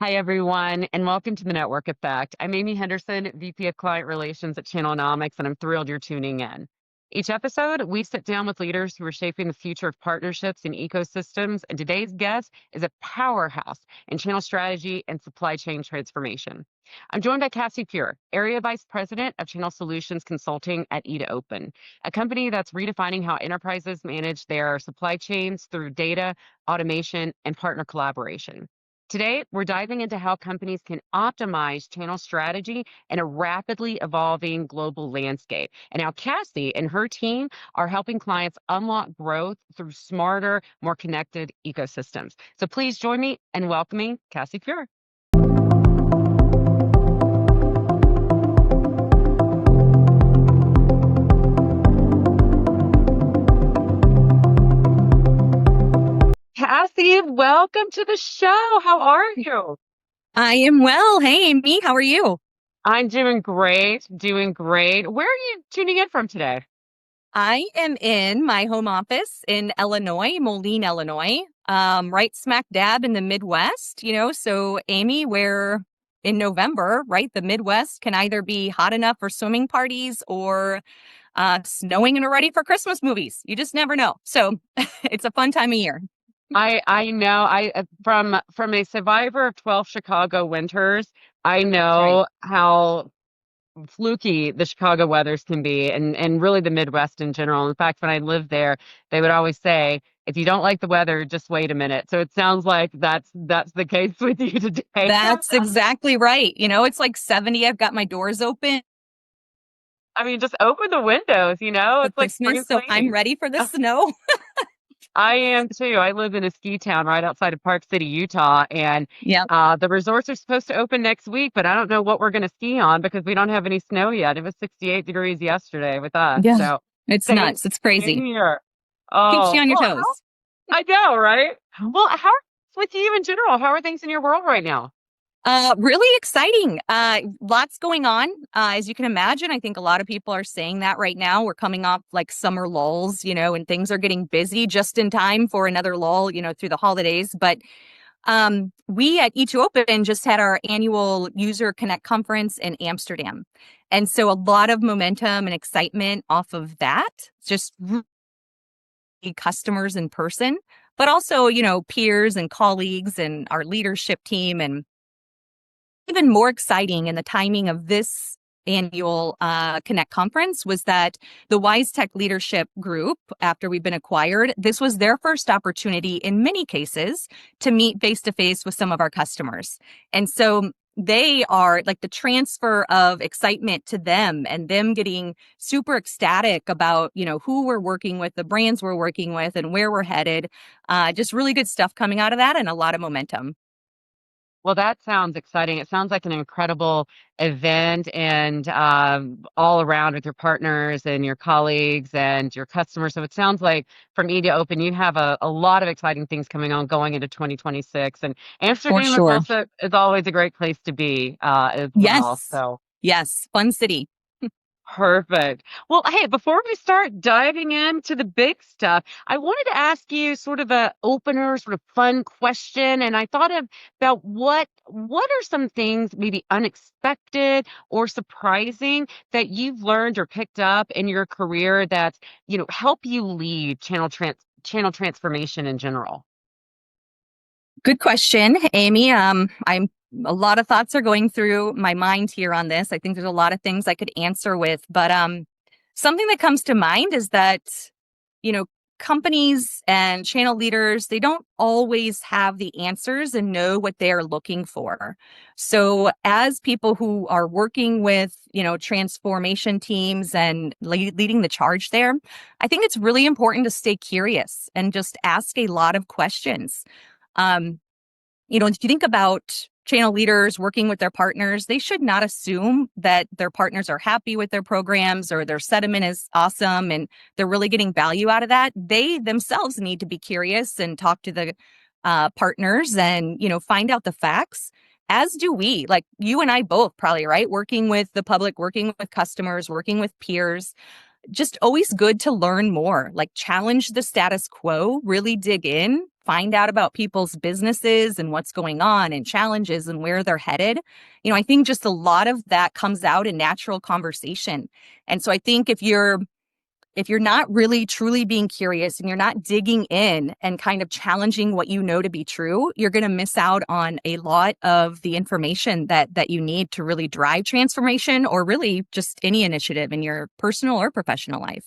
Hi, everyone, and welcome to the Network Effect. I'm Amy Henderson, VP of Client Relations at Channelnomics, and I'm thrilled you're tuning in. Each episode, we sit down with leaders who are shaping the future of partnerships and ecosystems, and today's guest is a powerhouse in channel strategy and supply chain transformation. I'm joined by Cassie Fuhr, Area Vice President of Channel Solutions Consulting at e2open, a company that's redefining how enterprises manage their supply chains through data, automation, and partner collaboration. Today, we're diving into how companies can optimize channel strategy in a rapidly evolving global landscape, and how Cassie and her team are helping clients unlock growth through smarter, more connected ecosystems. So please join me in welcoming Cassie Fuhr. Cassie, welcome to the show. How are you? I am well. Hey, Amy, how are you? I'm doing great, doing great. Where are you tuning in from today? I am in my home office in Illinois, Moline, Illinois, right smack dab in the Midwest, So, Amy, where in November, right, the Midwest can either be hot enough for swimming parties or snowing and ready for Christmas movies. You just never know. So, it's a fun time of year. I know from a survivor of 12 Chicago winters, I That's right. know how fluky the Chicago weathers can be and really the Midwest in general. In fact, when I lived there, they would always say, if you don't like the weather, just wait a minute. So it sounds like that's the case with you today. That's exactly right. It's like 70. I've got my doors open I mean, just open the windows, for it's like spring Christmas, so I'm cleaning. ready for the snow. I am too. I live in a ski town right outside of Park City, Utah, and Yep. the resorts are supposed to open next week, but I don't know what we're going to ski on because we don't have any snow yet. It was 68 degrees yesterday with us, Yeah. so It's same nuts. It's same crazy. here. Keeps you Oh, on your well, toes. I know, right? Well, how are things with you in general? How are things in your world right now? Really exciting. Lots going on. As you can imagine, I think a lot of people are saying that right now. We're coming off like summer lulls, and things are getting busy just in time for another lull, through the holidays. But we at e2open just had our annual User Connect conference in Amsterdam. And so a lot of momentum and excitement off of that. Just customers in person, but also, peers and colleagues and our leadership team. And even more exciting in the timing of this annual Connect conference was that the WiseTech leadership group, after we've been acquired, this was their first opportunity in many cases to meet face to face with some of our customers. And so they are like the transfer of excitement to them and them getting super ecstatic about, who we're working with, the brands we're working with, and where we're headed. Just really good stuff coming out of that and a lot of momentum. Well, that sounds exciting. It sounds like an incredible event and all around with your partners and your colleagues and your customers. So it sounds like from E to Open, you have a lot of exciting things coming on going into 2026. And For Amsterdam sure. is always a great place to be as well. Yes. So Yes. Fun city. perfect. Well, hey, before we start diving into the big stuff, I wanted to ask you sort of a opener, sort of fun question. And I thought about what are some things maybe unexpected or surprising that you've learned or picked up in your career that, help you lead channel transformation in general? Good question, Amy. I'm a lot of thoughts are going through my mind here on this. I think there's a lot of things I could answer with, but something that comes to mind is that, you know, companies and channel leaders, they don't always have the answers and know what they're looking for. So as people who are working with, transformation teams and leading the charge there, I think it's really important to stay curious and just ask a lot of questions. Um, if you think about channel leaders working with their partners, they should not assume that their partners are happy with their programs or their sentiment is awesome and they're really getting value out of that. They themselves need to be curious and talk to the partners and, find out the facts. As do we, like you and I both probably, right? Working with the public, working with customers, working with peers, just always good to learn more, like challenge the status quo, really dig in, find out about people's businesses and what's going on and challenges and where they're headed. I think just a lot of that comes out in natural conversation. And so I think if you're not really truly being curious and you're not digging in and kind of challenging what you know to be true, you're going to miss out on a lot of the information that you need to really drive transformation, or really just any initiative in your personal or professional life.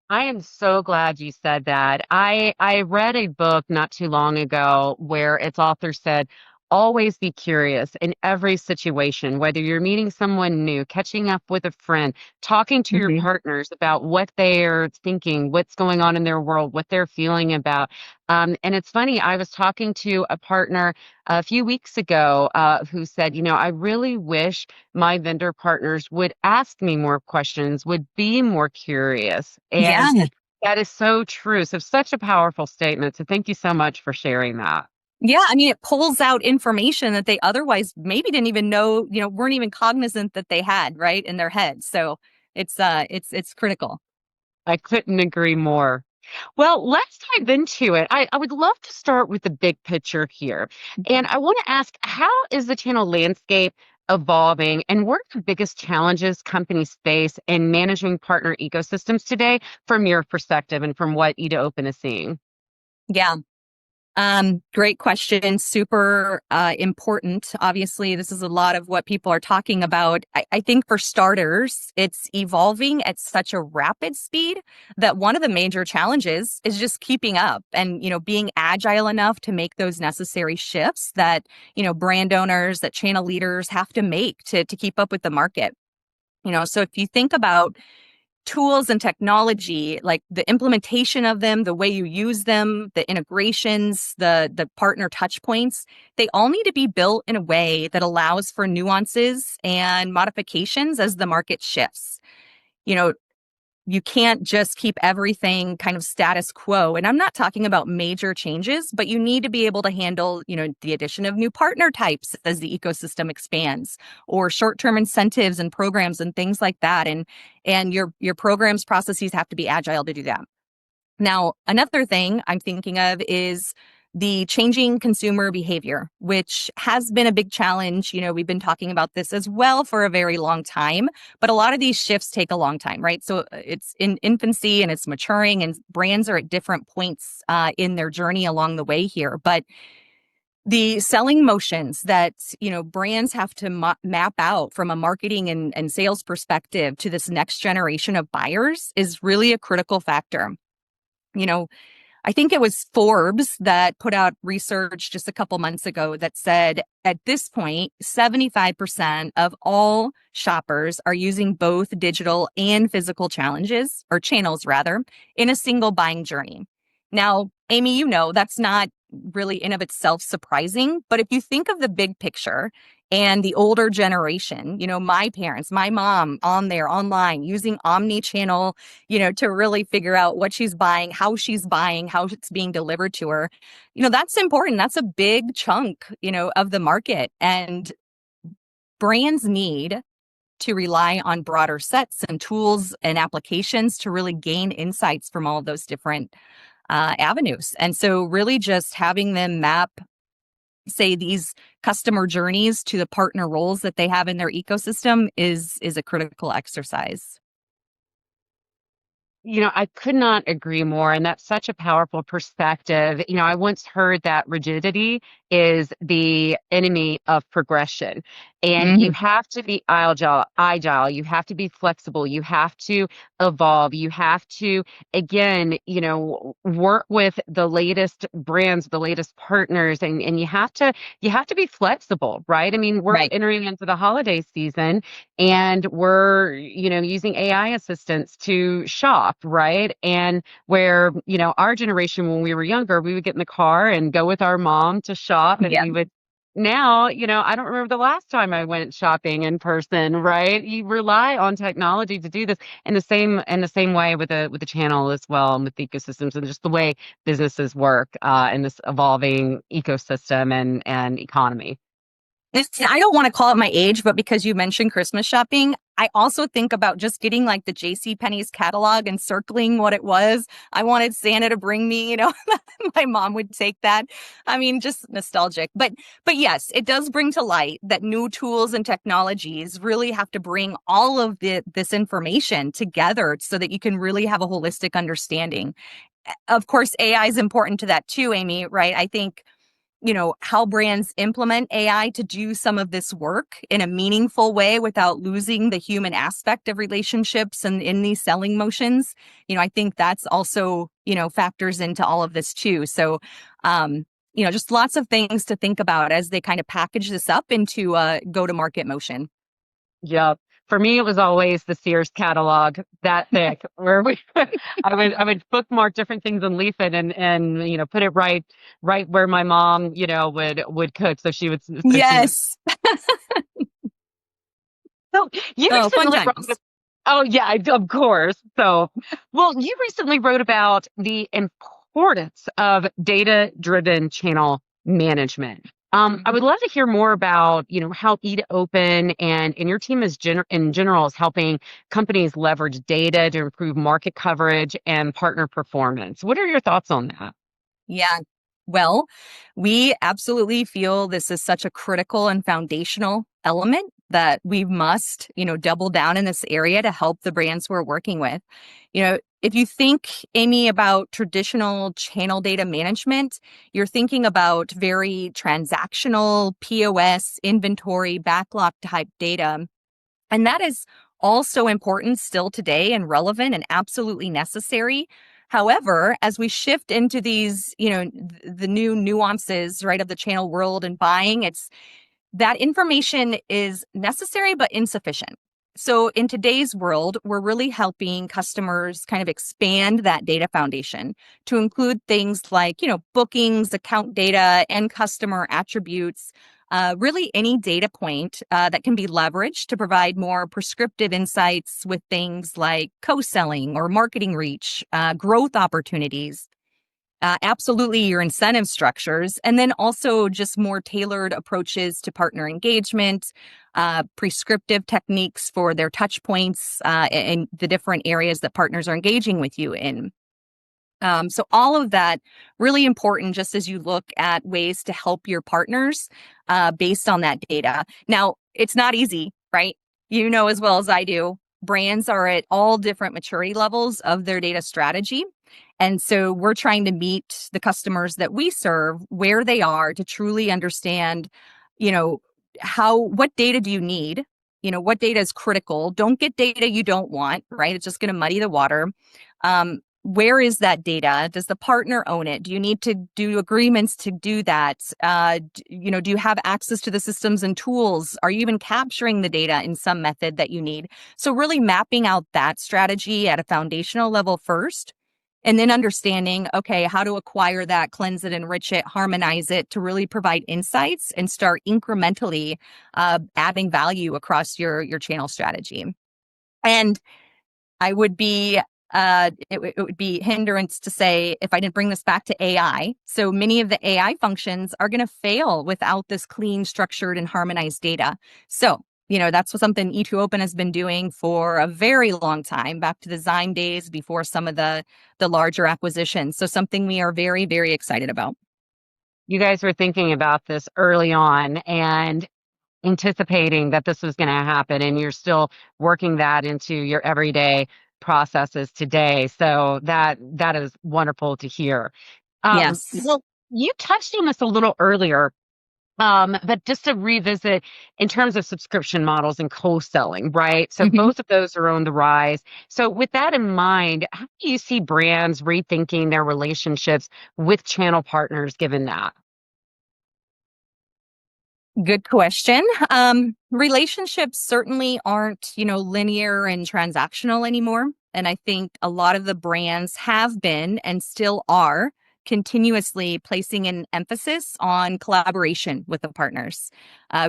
I am so glad you said that. I read a book not too long ago where its author said, always be curious in every situation, whether you're meeting someone new, catching up with a friend, talking to your Mhm. partners about what they're thinking, what's going on in their world, what they're feeling about. And it's funny, I was talking to a partner a few weeks ago who said, I really wish my vendor partners would ask me more questions, would be more curious. And Yeah. that is so true. So, such a powerful statement. So, thank you so much for sharing that. Yeah, I mean, it pulls out information that they otherwise maybe didn't even know, weren't even cognizant that they had, right, in their head. So it's critical. I couldn't agree more. Well, let's dive into it. I would love to start with the big picture here. And I want to ask, how is the channel landscape evolving, and what are the biggest challenges companies face in managing partner ecosystems today from your perspective and from what e2open is seeing? Yeah. Great question. Super important. Obviously, this is a lot of what people are talking about. I think for starters, it's evolving at such a rapid speed that one of the major challenges is just keeping up and, being agile enough to make those necessary shifts that, brand owners, that channel leaders have to make to keep up with the market. So if you think about tools and technology, like the implementation of them, the way you use them, the integrations, the partner touch points, they all need to be built in a way that allows for nuances and modifications as the market shifts. You know, you can't just keep everything kind of status quo. And I'm not talking about major changes, but you need to be able to handle, the addition of new partner types as the ecosystem expands, or short-term incentives and programs and things like that. And your programs processes have to be agile to do that. Now, another thing I'm thinking of is the changing consumer behavior, which has been a big challenge. We've been talking about this as well for a very long time, but a lot of these shifts take a long time, right? So it's in infancy and it's maturing, and brands are at different points in their journey along the way here. But the selling motions that, brands have to map out from a marketing and sales perspective to this next generation of buyers is really a critical factor. You know, I think it was Forbes that put out research just a couple months ago that said at this point, 75% of all shoppers are using both digital and physical challenges, or channels rather, in a single buying journey. Now, Amy, that's not really in of itself surprising, but if you think of the big picture and the older generation, my parents, my mom on there online using omni-channel, to really figure out what she's buying, how it's being delivered to her, that's important. That's a big chunk, of the market. And brands need to rely on broader sets and tools and applications to really gain insights from all of those different avenues. And so really just having them map, say, these customer journeys to the partner roles that they have in their ecosystem is a critical exercise. I could not agree more. And that's such a powerful perspective. I once heard that rigidity is the enemy of progression. And you Mhm. have to be agile, you have to be flexible, you have to evolve, you have to, again, work with the latest brands, the latest partners, and you have to be flexible, right? I mean, we're Right. entering into the holiday season, and we're using AI assistants to shop, right? And where our generation, when we were younger, we would get in the car and go with our mom to shop, and Yeah. we would. Now, I don't remember the last time I went shopping in person, right? You rely on technology to do this, in the same way with the channel as well, and with the ecosystems, and just the way businesses work in this evolving ecosystem and economy. I don't want to call it my age, but because you mentioned Christmas shopping, I also think about just getting like the J.C. Penney's catalog and circling what it was. I wanted Santa to bring me, my mom would take that. I mean, just nostalgic. But yes, it does bring to light that new tools and technologies really have to bring all of this information together so that you can really have a holistic understanding. Of course, AI is important to that too, Amy, right? I think how brands implement AI to do some of this work in a meaningful way without losing the human aspect of relationships and in these selling motions. I think that's also, factors into all of this too. So, just lots of things to think about as they kind of package this up into a go-to-market motion. Yeah. For me, it was always the Sears catalog that thick, where I would bookmark different things and leaf it and put it right where my mom would cook, so she would Yes. So you Oh, fun recently wrote. times. Oh yeah, of course. So, well, you recently wrote about the importance of data-driven channel management. I would love to hear more about, how E2open and your team in general is helping companies leverage data to improve market coverage and partner performance. What are your thoughts on that? Yeah. Well, we absolutely feel this is such a critical and foundational element that we must, double down in this area to help the brands we're working with. If you think, Amy, about traditional channel data management, you're thinking about very transactional POS, inventory, backlog type data. And that is also important still today and relevant and absolutely necessary. However, as we shift into these, the new nuances, right, of the channel world and buying, that information is necessary but insufficient. So in today's world, we're really helping customers kind of expand that data foundation to include things like, bookings, account data, and customer attributes, really any data point that can be leveraged to provide more prescriptive insights with things like co-selling or marketing reach, growth opportunities. Absolutely, your incentive structures, and then also just more tailored approaches to partner engagement, prescriptive techniques for their touch points, and the different areas that partners are engaging with you in. So all of that really important just as you look at ways to help your partners based on that data. Now, it's not easy, right? You know as well as I do, brands are at all different maturity levels of their data strategy. And so we're trying to meet the customers that we serve where they are to truly understand, what data do you need? What data is critical? Don't get data you don't want, right? It's just going to muddy the water. Where is that data? Does the partner own it? Do you need to do agreements to do that? Do you have access to the systems and tools? Are you even capturing the data in some method that you need? So really mapping out that strategy at a foundational level first, and then understanding, okay, how to acquire that, cleanse it, enrich it, harmonize it to really provide insights and start incrementally adding value across your channel strategy. And I would be it would be hindrance to say if I didn't bring this back to AI. So many of the AI functions are going to fail without this clean, structured, and harmonized data. So, that's something e2open has been doing for a very long time, back to the Zyme days before some of the larger acquisitions. So something we are very, very excited about. You guys were thinking about this early on and anticipating that this was going to happen, and you're still working that into your everyday processes today. So that is wonderful to hear. Yes. Well, you touched on this a little earlier, but just to revisit in terms of subscription models and co-selling, right? So Mhm. both of those are on the rise. So with that in mind, how do you see brands rethinking their relationships with channel partners given that? Good question. Relationships certainly aren't, linear and transactional anymore. And I think a lot of the brands have been and still are continuously placing an emphasis on collaboration with the partners,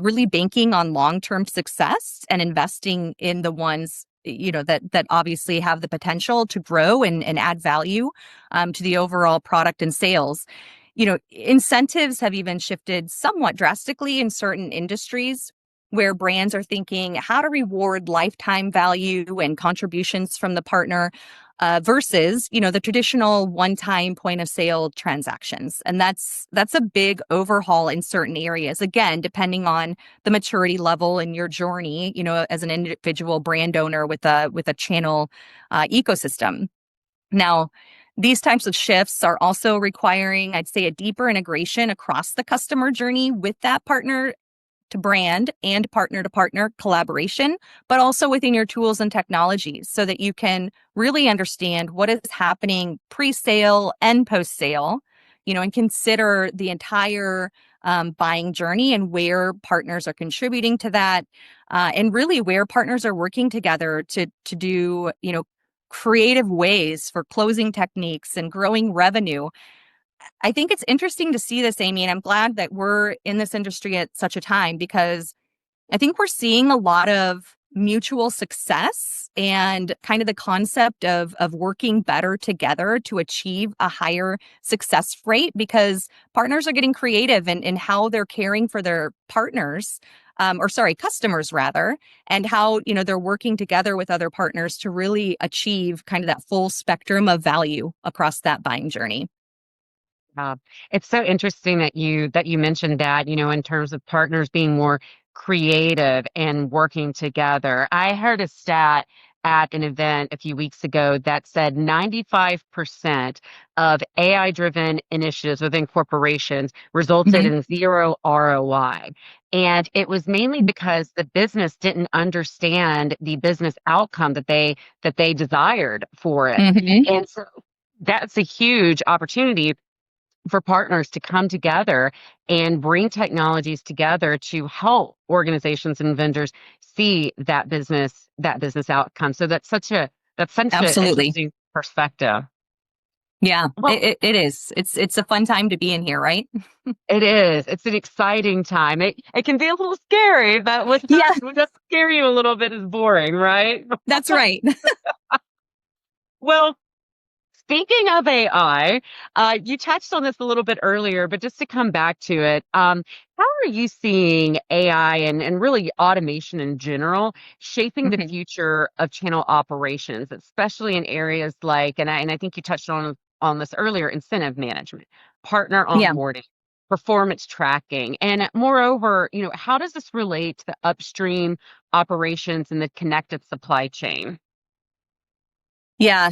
really banking on long-term success and investing in the ones that obviously have the potential to grow and add value to the overall product and sales. Incentives have even shifted somewhat drastically in certain industries, where brands are thinking how to reward lifetime value and contributions from the partner versus, the traditional one-time point of sale transactions. And that's a big overhaul in certain areas. Again, depending on the maturity level in your journey, as an individual brand owner with a channel ecosystem. Now, these types of shifts are also requiring, I'd say, a deeper integration across the customer journey with that partner to brand and partner to partner collaboration, but also within your tools and technologies so that you can really understand what is happening pre-sale and post-sale, and consider the entire buying journey and where partners are contributing to that, and really where partners are working together to do, creative ways for closing techniques and growing revenue. I think it's interesting to see this, Amy, and I'm glad that we're in this industry at such a time because I think we're seeing a lot of mutual success and kind of the concept of working better together to achieve a higher success rate because partners are getting creative in how they're caring for their partners, customers rather, and how, they're working together with other partners to really achieve kind of that full spectrum of value across that buying journey. It's so interesting that you mentioned that, in terms of partners being more creative and working together. I heard a stat at an event a few weeks ago that said 95% of AI-driven initiatives within corporations resulted Mhm. in zero ROI. And it was mainly because the business didn't understand the business outcome that they desired for it. Mhm. And so that's a huge opportunity for partners to come together and bring technologies together to help organizations and vendors see that business outcome. So that's such an Absolutely. interesting perspective. Yeah, Well, it is. It's a fun time to be in here, right? it is. It's an exciting time. It can be a little scary, but Yeah, what does scare you a little bit is boring, right? that's right. Well, speaking of AI, you touched on this a little bit earlier, but just to come back to it, how are you seeing AI and really automation in general shaping the Mhm. future of channel operations, especially in areas like, and I think you touched on this earlier, incentive management, partner Yeah. onboarding, performance tracking, and moreover, how does this relate to the upstream operations and the connected supply chain? Yeah,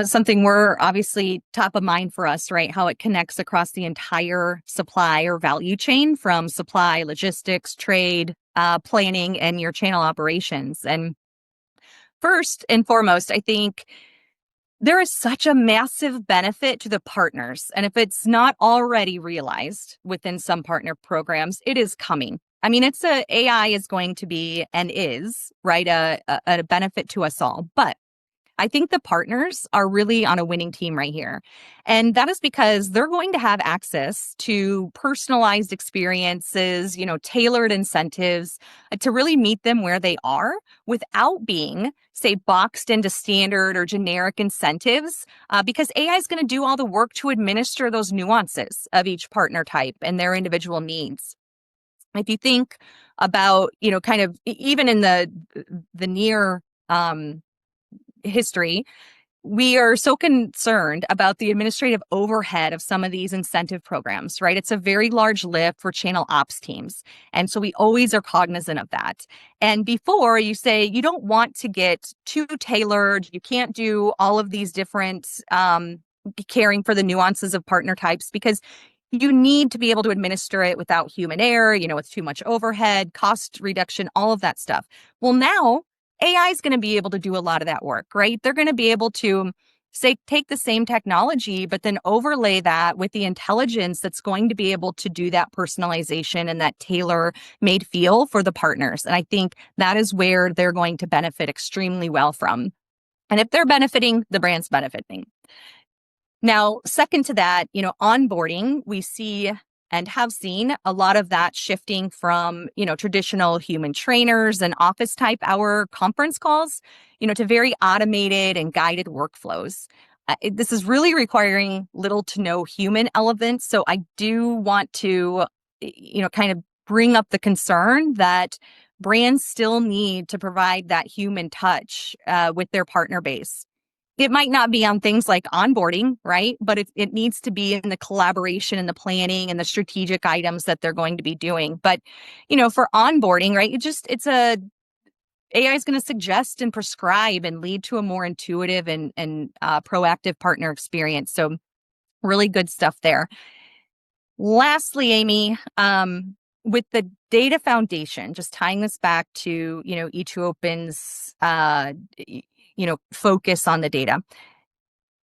something we're obviously top of mind for us, right? How it connects across the entire supply or value chain from supply, logistics, trade, planning, and your channel operations. And first and foremost, I think there is such a massive benefit to the partners. And if it's not already realized within some partner programs, it is coming. I mean, AI is going to be and is, right, a benefit to us all. But I think the partners are really on a winning team right here. And that is because they're going to have access to personalized experiences, tailored incentives to really meet them where they are without being, say, boxed into standard or generic incentives, because AI is going to do all the work to administer those nuances of each partner type and their individual needs. If you think about, kind of even in the near history, we are so concerned about the administrative overhead of some of these incentive programs, right? It's a very large lift for channel ops teams. And so we always are cognizant of that. And before you say you don't want to get too tailored, you can't do all of these different caring for the nuances of partner types because you need to be able to administer it without human error, with too much overhead, cost reduction, all of that stuff. Well, now AI is going to be able to do a lot of that work, right? They're going to be able to say, take the same technology, but then overlay that with the intelligence that's going to be able to do that personalization and that tailor made feel for the partners. And I think that is where they're going to benefit extremely well from. And if they're benefiting, the brand's benefiting. Now, second to that, onboarding, we see and have seen a lot of that shifting from, traditional human trainers and office type hour conference calls, to very automated and guided workflows. This is really requiring little to no human elements. So I do want to, kind of bring up the concern that brands still need to provide that human touch with their partner base. It might not be on things like onboarding, right? But it needs to be in the collaboration and the planning and the strategic items that they're going to be doing. But, for onboarding, right, AI is going to suggest and prescribe and lead to a more intuitive and proactive partner experience. So really good stuff there. Lastly, Amy, with the data foundation, just tying this back to, e2open's, focus on the data.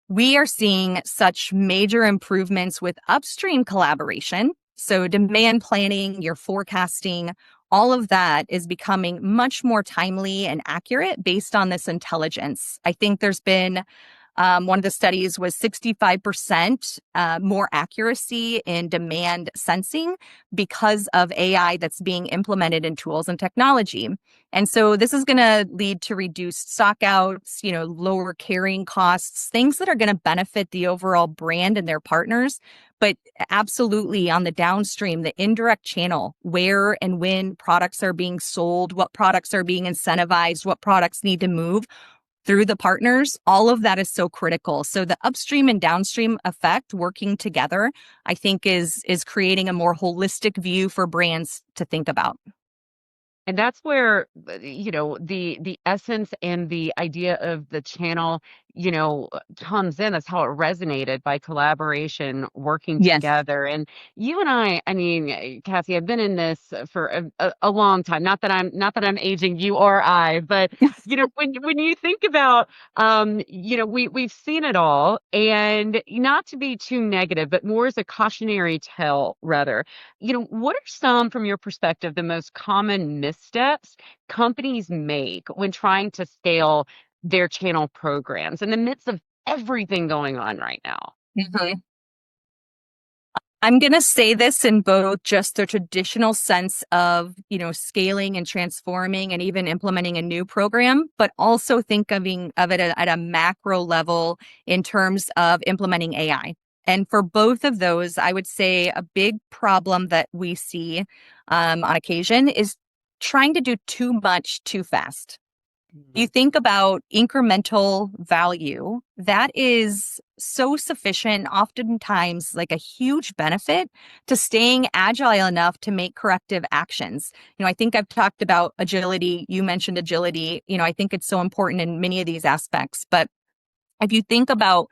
We are seeing such major improvements with upstream collaboration. So demand planning, your forecasting, all of that is becoming much more timely and accurate based on this intelligence. I think there's been one of the studies was 65% more accuracy in demand sensing because of AI that's being implemented in tools and technology. And so this is going to lead to reduced stockouts, lower carrying costs, things that are going to benefit the overall brand and their partners. But absolutely on the downstream, the indirect channel, where and when products are being sold, what products are being incentivized, what products need to move through the partners, all of that is so critical. So the upstream and downstream effect working together, I think is creating a more holistic view for brands to think about. And that's where, the essence and the idea of the channel, comes in. That's how it resonated by collaboration, working Yes. together. And you and I mean, Cassie, I've been in this for a long time. Not that I'm aging you or I, but when you think about, we've seen it all, and not to be too negative, but more as a cautionary tale, rather. What are some, from your perspective, the most common missteps companies make when trying to scale their channel programs in the midst of everything going on right now? Mhm. I'm going to say this in both just the traditional sense of, scaling and transforming and even implementing a new program, but also think of it at a macro level in terms of implementing AI. And for both of those, I would say a big problem that we see on occasion is trying to do too much too fast. You think about incremental value, that is so sufficient, oftentimes like a huge benefit to staying agile enough to make corrective actions. I think I've talked about agility. You mentioned agility. I think it's so important in many of these aspects. But if you think about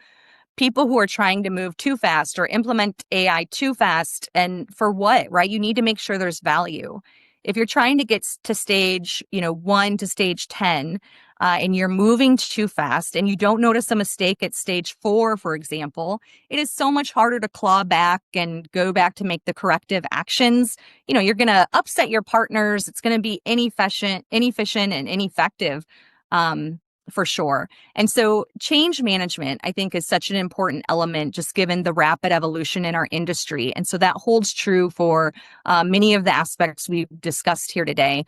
people who are trying to move too fast or implement AI too fast, and for what, right? You need to make sure there's value. If you're trying to get to stage, 1 to stage 10, and you're moving too fast and you don't notice a mistake at stage 4, for example, it is so much harder to claw back and go back to make the corrective actions. You're going to upset your partners. It's going to be inefficient and ineffective. For sure. And so change management, I think, is such an important element, just given the rapid evolution in our industry. And so that holds true for many of the aspects we've discussed here today.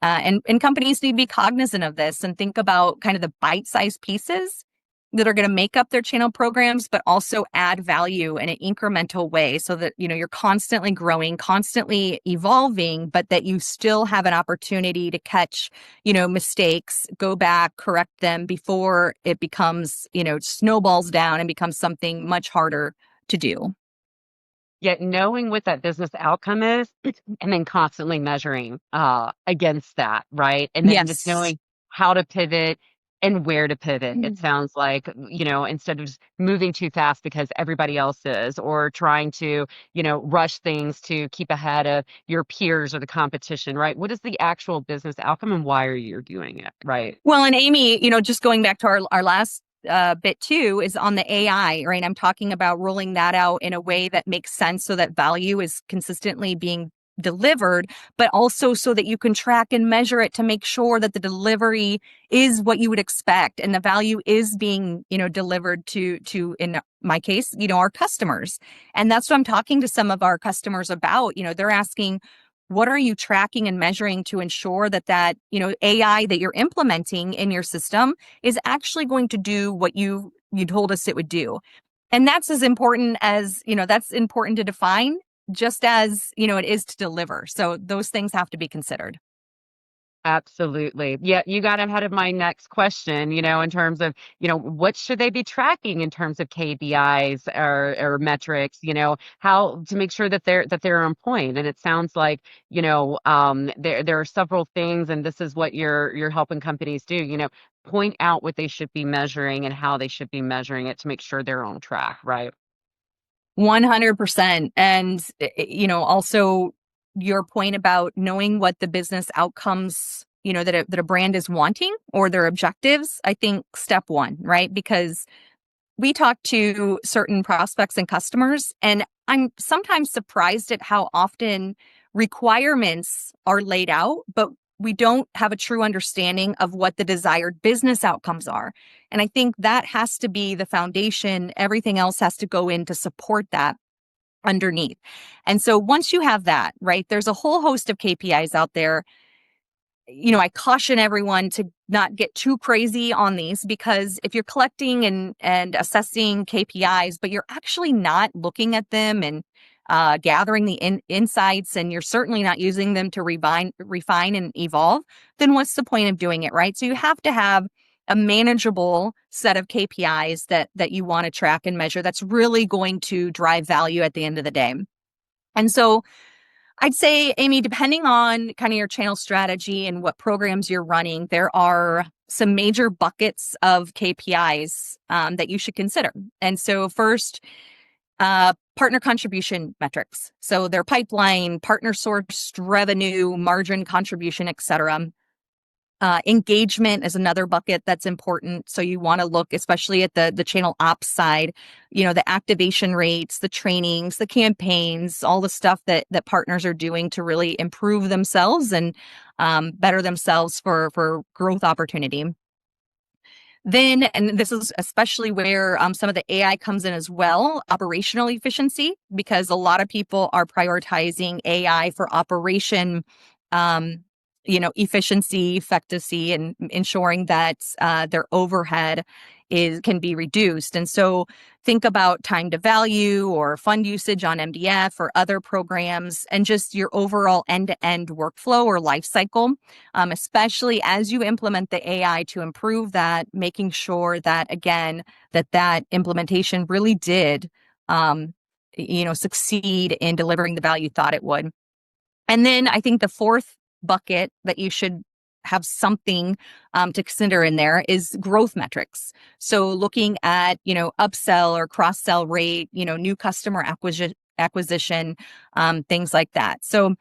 And companies need to be cognizant of this and think about kind of the bite-sized pieces that are going to make up their channel programs, but also add value in an incremental way so that, you're constantly growing, constantly evolving, but that you still have an opportunity to catch, mistakes, go back, correct them before it becomes, snowballs down and becomes something much harder to do. Yet knowing what that business outcome is, and then constantly measuring against that, right? And then just Yes. knowing how to pivot and where to pivot. It sounds like, instead of just moving too fast because everybody else is, or trying to, rush things to keep ahead of your peers or the competition, right? What is the actual business outcome and why are you doing it, right? Well, and Amy, just going back to our last bit too, is on the AI, right? I'm talking about rolling that out in a way that makes sense so that value is consistently being delivered, but also so that you can track and measure it to make sure that the delivery is what you would expect and the value is being, delivered to in my case, our customers. And that's what I'm talking to some of our customers about. They're asking, what are you tracking and measuring to ensure that AI that you're implementing in your system is actually going to do what you told us it would do? And that's as important as, that's important to define just as, it is to deliver. So those things have to be considered. Absolutely. Yeah, you got ahead of my next question, in terms of, what should they be tracking in terms of KPIs or metrics, how to make sure that they're on point. And it sounds like, there are several things, and this is what you're helping companies do, point out what they should be measuring and how they should be measuring it to make sure they're on track, right? 100%. And, also your point about knowing what the business outcomes, that a brand is wanting or their objectives, I think step one, right? Because we talk to certain prospects and customers, and I'm sometimes surprised at how often requirements are laid out, but we don't have a true understanding of what the desired business outcomes are. And I think that has to be the foundation. Everything else has to go in to support that underneath. And so once you have that, right, there's a whole host of KPIs out there. I caution everyone to not get too crazy on these, because if you're collecting and assessing KPIs, but you're actually not looking at them and gathering the insights, and you're certainly not using them to refine and evolve, then what's the point of doing it, right? So you have to have a manageable set of KPIs that you want to track and measure that's really going to drive value at the end of the day. And so I'd say, Amy, depending on kind of your channel strategy and what programs you're running, there are some major buckets of KPIs that you should consider. And so first, partner contribution metrics. So their pipeline, partner sourced revenue, margin contribution, et cetera. Engagement is another bucket that's important. So you want to look, especially at the channel ops side, the activation rates, the trainings, the campaigns, all the stuff that partners are doing to really improve themselves and better themselves for growth opportunity. Then, and this is especially where some of the AI comes in as well, operational efficiency, because a lot of people are prioritizing AI for operation, efficiency, effectiveness, and ensuring that their overhead can be reduced. And so think about time to value or fund usage on MDF or other programs, and just your overall end-to-end workflow or life cycle, especially as you implement the AI to improve that, making sure that, again, that implementation really did, succeed in delivering the value you thought it would. And then I think the fourth bucket that you should have something to consider in there is growth metrics. So looking at, upsell or cross-sell rate, new customer acquisition, things like that. So,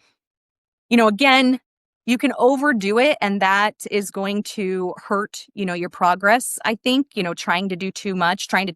again, you can overdo it, and that is going to hurt, your progress. I think, trying to do too much, trying to,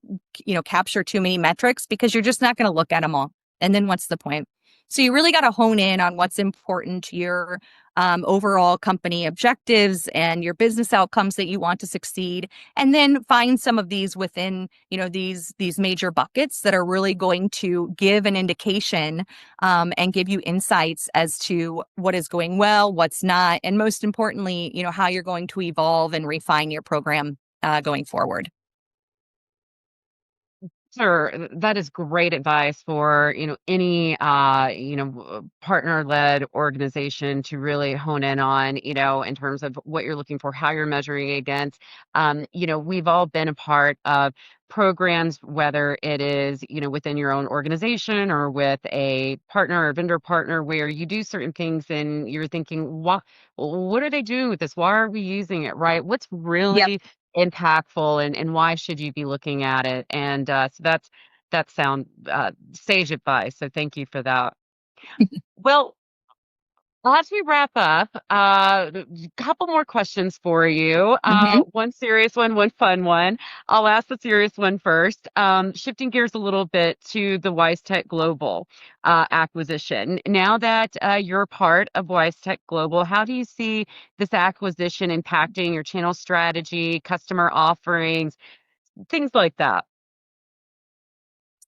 capture too many metrics, because you're just not going to look at them all. And then what's the point? So you really got to hone in on what's important to your overall company objectives and your business outcomes that you want to succeed, and then find some of these within, these major buckets that are really going to give an indication and give you insights as to what is going well, what's not, and most importantly, how you're going to evolve and refine your program going forward. Sure, that is great advice for, any partner-led organization to really hone in on, in terms of what you're looking for, how you're measuring against. We've all been a part of programs, whether it is, within your own organization or with a partner or vendor partner, where you do certain things and you're thinking, what are they doing with this? Why are we using it, right? What's Yep. really impactful, and why should you be looking at it? And so that's sound sage advice. So thank you for that. Well, as we wrap up, a couple more questions for you. Mhm. One serious one fun one. I'll ask the serious one first. Shifting gears a little bit to the WiseTech Global acquisition. Now that you're part of WiseTech Global, how do you see this acquisition impacting your channel strategy, customer offerings, things like that?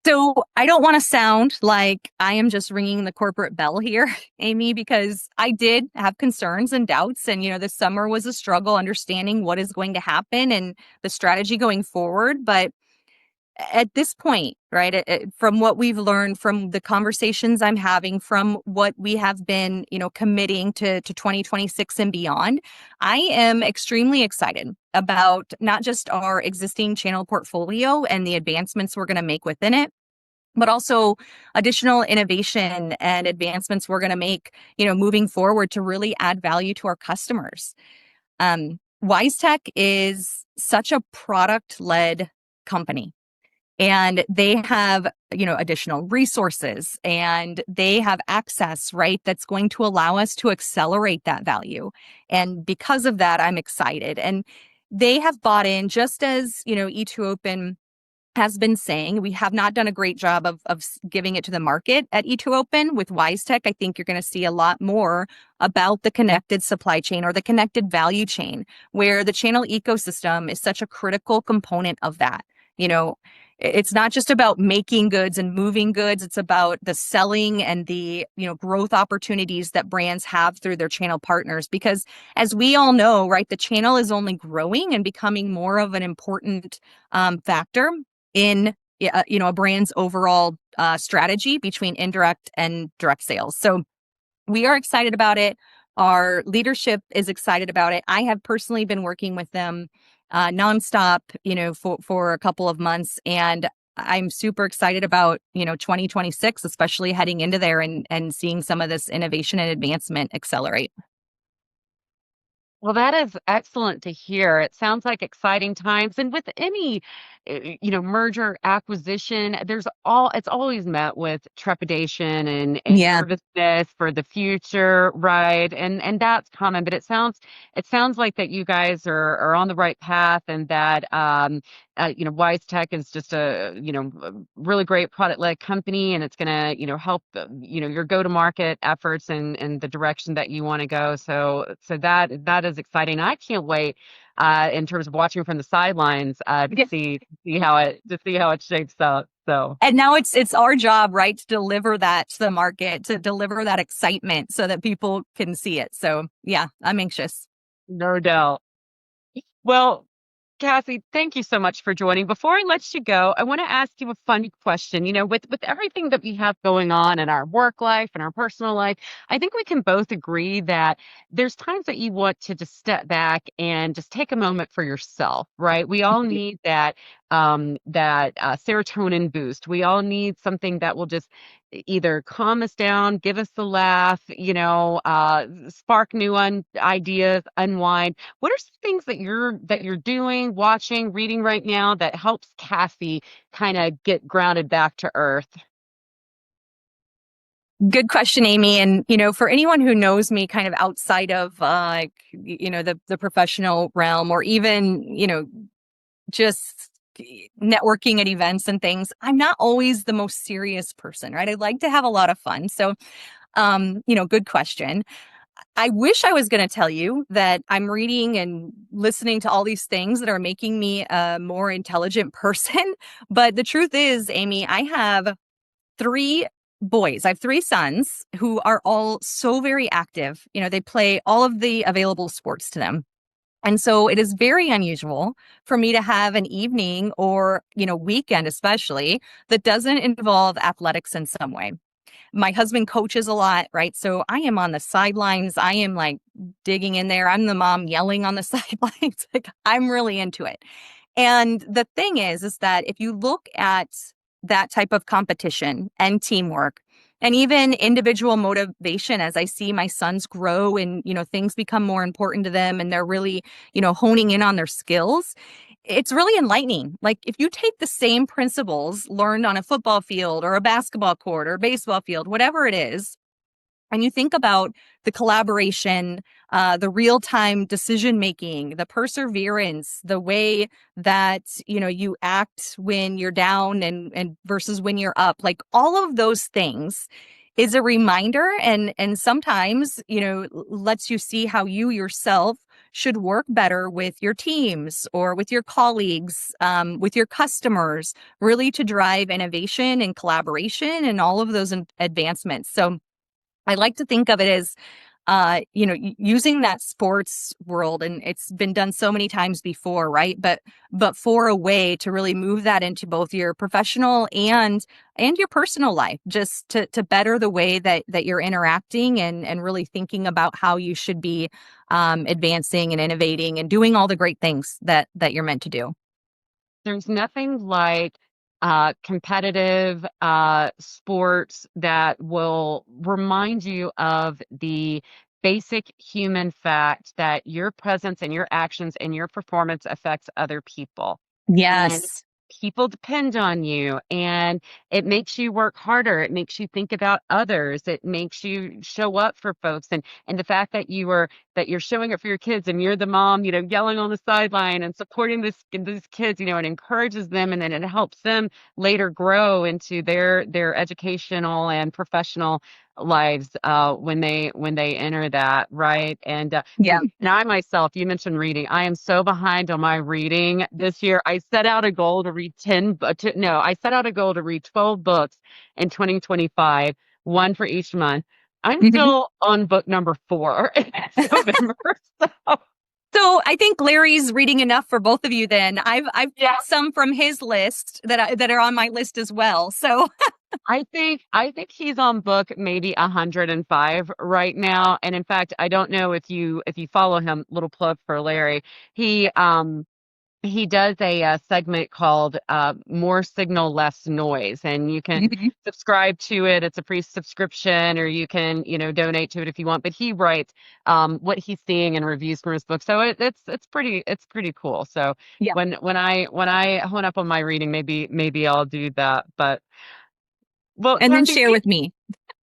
So I don't want to sound like I am just ringing the corporate bell here, Amy, because I did have concerns and doubts. And, this summer was a struggle understanding what is going to happen and the strategy going forward. But at this point, right, from what we've learned, from the conversations I'm having, from what we have been, committing to 2026 and beyond, I am extremely excited about not just our existing channel portfolio and the advancements we're going to make within it, but also additional innovation and advancements we're going to make, moving forward to really add value to our customers. WiseTech is such a product-led company. And they have, additional resources, and they have access, right? That's going to allow us to accelerate that value. And because of that, I'm excited. And they have bought in, just as, e2open has been saying. We have not done a great job of giving it to the market at e2open. With WiseTech, I think you're going to see a lot more about the connected supply chain or the connected value chain, where the channel ecosystem is such a critical component of that. It's not just about making goods and moving goods. It's about the selling and the, growth opportunities that brands have through their channel partners. Because as we all know, right, the channel is only growing and becoming more of an important factor in, a brand's overall strategy between indirect and direct sales. So we are excited about it. Our leadership is excited about it. I have personally been working with them nonstop, for a couple of months, and I'm super excited about, 2026, especially heading into there and seeing some of this innovation and advancement accelerate. Well, that is excellent to hear. It sounds like exciting times. And with any, merger acquisition, it's always met with trepidation and Yeah. nervousness for the future, right? And that's common. But it sounds like that you guys are on the right path, and that WiseTech is just a really great product-led company, and it's gonna, help your go-to-market efforts and the direction that you want to go. So that is exciting. I can't wait in terms of watching from the sidelines to Yeah. see how it shapes up. So And now it's our job, right, to deliver that to the market, to deliver that excitement so that people can see it. So yeah, I'm anxious. no doubt. Well, Cassie, thank you so much for joining. Before I let you go, I want to ask you a fun question. With everything that we have going on in our work life and our personal life, I think we can both agree that there's times that you want to just step back and just take a moment for yourself, right? We all need that serotonin boost. We all need something that will just either calm us down, give us a laugh, spark new ideas, unwind. What are some things that you're doing, watching, reading right now that helps Cassie kind of get grounded back to earth? Good question, Amy. And, for anyone who knows me kind of outside of, the professional realm, or even, just networking at events and things, I'm not always the most serious person, right? I like to have a lot of fun. So, good question. I wish I was going to tell you that I'm reading and listening to all these things that are making me a more intelligent person. But the truth is, Amy, I have three boys. I have three sons who are all so very active. They play all of the available sports to them. And so it is very unusual for me to have an evening or, weekend especially, that doesn't involve athletics in some way. My husband coaches a lot, right? So I am on the sidelines. I am like digging in there. I'm the mom yelling on the sidelines. Like, I'm really into it. And the thing is that if you look at that type of competition and teamwork and even individual motivation, as I see my sons grow and, things become more important to them and they're really, honing in on their skills, it's really enlightening. Like, if you take the same principles learned on a football field or a basketball court or baseball field, whatever it is, and you think about the collaboration, the real-time decision making, the perseverance, the way that you act when you're down and versus when you're up, like all of those things is a reminder, and sometimes lets you see how you yourself should work better with your teams or with your colleagues, with your customers, really to drive innovation and collaboration and all of those advancements. So I like to think of it as using that sports world, and it's been done so many times before, right? But for a way to really move that into both your professional and your personal life, just to better the way that you're interacting and really thinking about how you should be advancing and innovating and doing all the great things that you're meant to do. There's nothing like competitive sports that will remind you of the basic human fact that your presence and your actions and your performance affects other people. And Yes. people depend on you, and it makes you work harder. It makes you think about others. It makes you show up for folks. And the fact that you're showing up for your kids, and you're the mom, yelling on the sideline and supporting these kids, it encourages them, and then it helps them later grow into their educational and professional lives when they enter that, right? Yeah. And I myself, you mentioned reading. I am so behind on my reading this year. I set out a goal to read 10, no, I set out a goal to read 12 books in 2025, one for each month. I'm still on book number 4 in November. So, So I think Larry's reading enough for both of you. Then I've yeah, got some from his list that are on my list as well. So I think he's on book maybe 105 right now. And in fact, I don't know if you follow him. Little plug for Larry. He does a segment called More Signal, Less Noise, and you can subscribe to it. It's a free subscription, or you can, donate to it if you want. But he writes what he's seeing and reviews from his book. So it's pretty cool. So yeah, when I hone up on my reading, maybe I'll do that. But well, and then Kathy, share with me.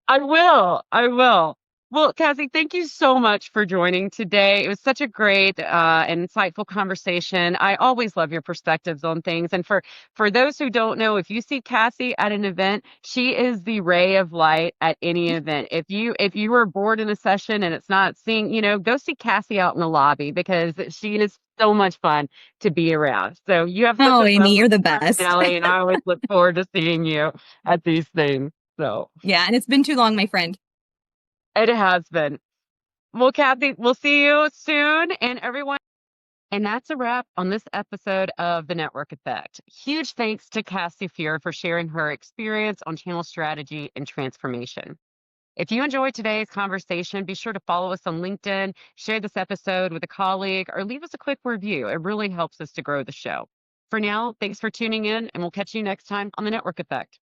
I will. I will. Well, Cassie, thank you so much for joining today. It was such a great and insightful conversation. I always love your perspectives on things. And for those who don't know, if you see Cassie at an event, she is the ray of light at any event. If you were bored in a session and it's not seeing, go see Cassie out in the lobby, because she is so much fun to be around. So you have such Oh, a Amy, lovely you're the best. personality, and I always look forward to seeing you at these things. So. Yeah, and it's been too long, my friend. It has been. Well, Kathy, we'll see you soon, and everyone. And that's a wrap on this episode of The Network Effect. Huge thanks to Cassie Fuhr for sharing her experience on channel strategy and transformation. If you enjoyed today's conversation, be sure to follow us on LinkedIn, share this episode with a colleague, or leave us a quick review. It really helps us to grow the show. For now, thanks for tuning in, and we'll catch you next time on The Network Effect.